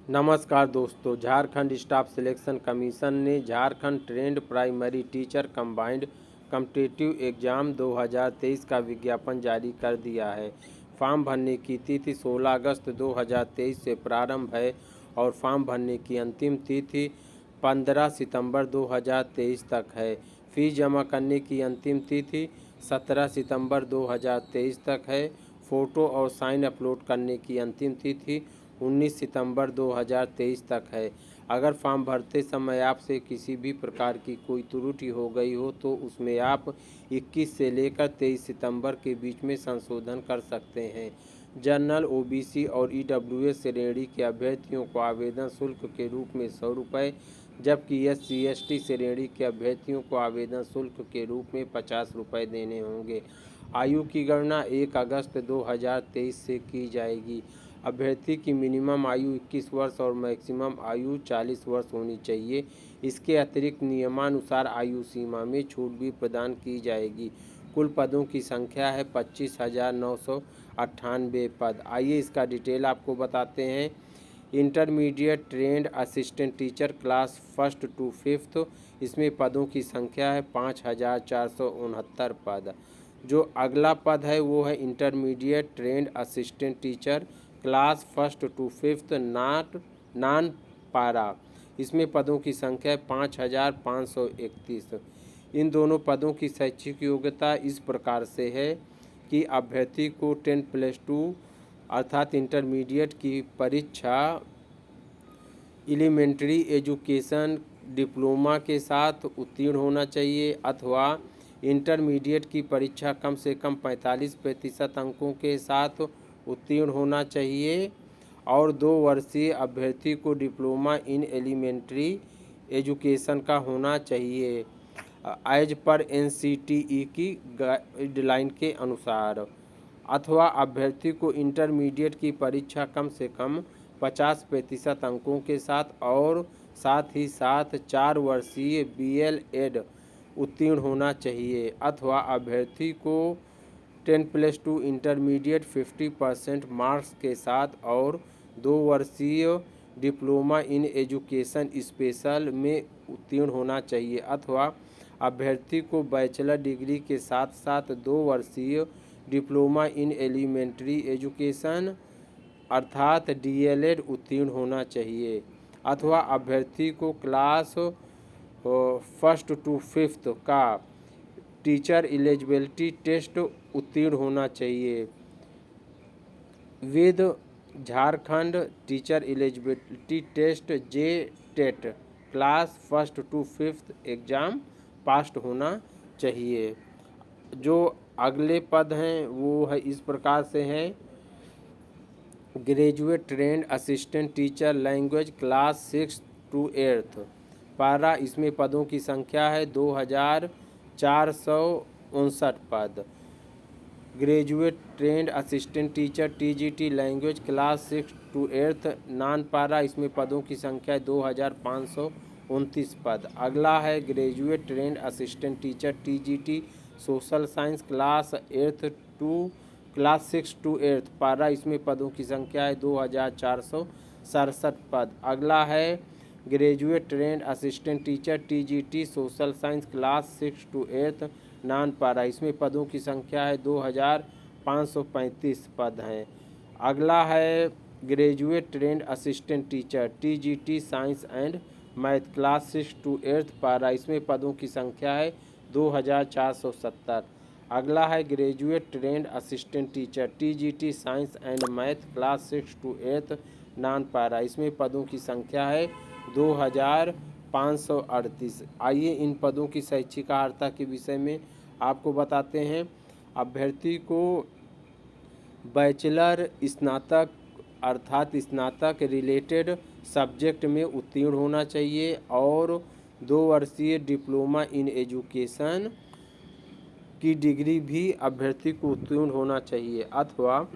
नमस्कार दोस्तों, Jharkhand staff selection commission ने Jharkhand trend primary teacher combined competitive exam 2023 का विज्ञापन जारी कर दिया है। फॉर्म भरने की तिथि 16 अगस्त 2023 से प्रारंभ है और फॉर्म भरने की अंतिम तिथि 15 सितंबर 2023 तक है। फीस जमा करने की अंतिम तिथि 17 सितंबर 2023 तक है। फ़ोटो और साइन अपलोड करने की अंतिम तिथि 19 सितंबर 2023 तक है। अगर फॉर्म भरते समय आपसे किसी भी प्रकार की कोई त्रुटि हो गई हो तो उसमें आप 21 से लेकर 23 सितंबर के बीच में संशोधन कर सकते हैं। जनरल, ओबीसी और ईडब्ल्यूएस श्रेणी के अभ्यर्थियों को आवेदन शुल्क के रूप में 100 रुपये, जबकि SC/ST श्रेणी के अभ्यर्थियों को आवेदन शुल्क के रूप में 50 रुपये देने होंगे। आयु की गणना 1 अगस्त 2023 से की जाएगी। अभ्यर्थी की मिनिमम आयु 21 वर्ष और मैक्सिमम आयु 40 वर्ष होनी चाहिए। इसके अतिरिक्त नियमानुसार आयु सीमा में छूट भी प्रदान की जाएगी। कुल पदों की संख्या है 25,998 पद। आइए इसका डिटेल आपको बताते हैं। Intermediate trend assistant teacher class 1st to 5th, इसमें पदों की संख्या है 5,469 पद। जो अगला पद है वो है intermediate trend assistant teacher class 1st to 5th non पारा, इसमें पदों की संख्या है 5,531। इन दोनों पदों की शैक्षिक योग्यता इस प्रकार से है कि अभ्यर्थी को 10+2 अर्थात इंटरमीडिएट की परीक्षा एलिमेंट्री एजुकेशन डिप्लोमा के साथ उत्तीर्ण होना चाहिए अथवा इंटरमीडिएट की परीक्षा कम से कम 45% अंकों के साथ उत्तीर्ण होना चाहिए और 2 वर्षीय अभ्यर्थी को डिप्लोमा इन एलिमेंट्री एजुकेशन का होना चाहिए एज पर NCTE की गाइडलाइन के अनुसार, अथवा अभ्यर्थी को इंटरमीडिएट की परीक्षा कम से कम 50% अंकों के साथ और साथ ही साथ 4 वर्षीय BLED उत्तीर्ण होना चाहिए, अथवा अभ्यर्थी को 10+2 इंटरमीडिएट 50% मार्क्स के साथ और 2 वर्षीय डिप्लोमा इन एजुकेशन स्पेशल में उत्तीर्ण होना चाहिए, अथवा अभ्यर्थी को बैचलर डिग्री के साथ साथ 2 वर्षीय डिप्लोमा इन एलिमेंट्री एजुकेशन अर्थात DLED उत्तीर्ण होना चाहिए, अथवा अभ्यर्थी को क्लास 1st to 5th का टीचर एलिजिबिलिटी टेस्ट उत्तीर्ण होना चाहिए with Jharkhand teacher eligibility test JTET class 1st to 5th exam pass होना चाहिए। जो अगले पद हैं वो है इस प्रकार से हैं। Graduate trend assistant teacher language class 6th to 8th पारा, इसमें पदों की संख्या है 2,459 पद। Graduate trend assistant teacher TGT language class 6th to 8th non पारा, इसमें पदों की संख्या है 2,529 पद। अगला है graduate trend assistant teacher TGT social science class 6 to 8th पारा, इसमें पदों की संख्या है 2,467 पद। अगला है graduate trend assistant teacher TGT social science class 6 to 8th non पारा, इसमें पदों की संख्या है 2,535 पद हैं। अगला है graduate trend assistant teacher TGT science and math class 6 to 8th पारा, इसमें पदों की संख्या है 2,470। अगला है graduate trend assistant teacher TGT science and math class 6 to 8th non पारा, इसमें पदों की संख्या है 2,538। आइए इन पदों की शैक्षिक अर्हता के विषय में आपको बताते हैं। अभ्यर्थी को बैचलर स्नातक अर्थात स्नातक रिलेटेड सब्जेक्ट में उत्तीर्ण होना चाहिए और 2 वर्षीय डिप्लोमा इन एजुकेशन की डिग्री भी अभ्यर्थी को उत्तीर्ण होना चाहिए, अथवा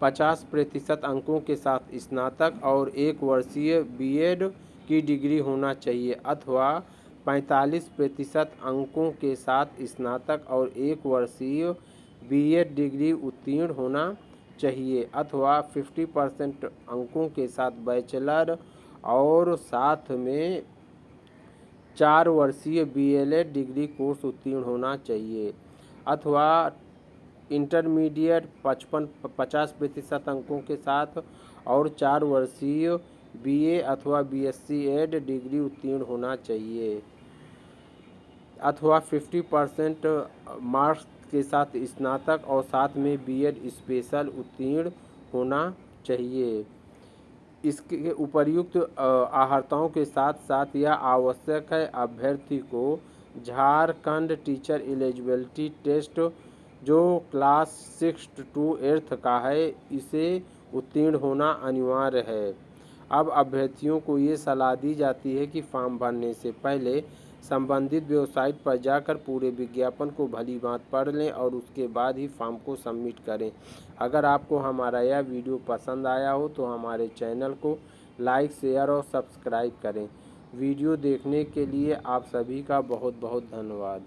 50% अंकों के साथ स्नातक और 1 वर्षीय BEd की डिग्री होना चाहिए, अथवा 45% अंकों के साथ स्नातक और 1 वर्षीय BEd डिग्री उत्तीर्ण होना चाहिए अथवा 50% अंकों के साथ बैचलर और साथ में 4 वर्षीय BLED डिग्री कोर्स उत्तीर्ण होना चाहिए अथवा इंटरमीडिएट 50% अंकों के साथ और 4 वर्षीय BA अथवा BSc एड डिग्री उत्तीर्ण होना चाहिए अथवा 50% मार्क्स के साथ स्नातक और साथ में BEd स्पेशल उत्तीर्ण होना चाहिए। इसके उपर्युक्त अर्हताओं के साथ साथ यह आवश्यक है अभ्यर्थी को झारखंड टीचर एलिजिबिलिटी टेस्ट जो क्लास 6 to 8 का है इसे उत्तीर्ण होना अनिवार्य है। अब अभ्यर्थियों को ये सलाह दी जाती है कि फॉर्म भरने से पहले संबंधित वेबसाइट पर जाकर पूरे विज्ञापन को भलीभांति पढ़ लें और उसके बाद ही फॉर्म को सबमिट करें। अगर आपको हमारा यह वीडियो पसंद आया हो तो हमारे चैनल को लाइक, शेयर और सब्सक्राइब करें। वीडियो देखने के लिए आप सभी का बहुत बहुत धन्यवाद।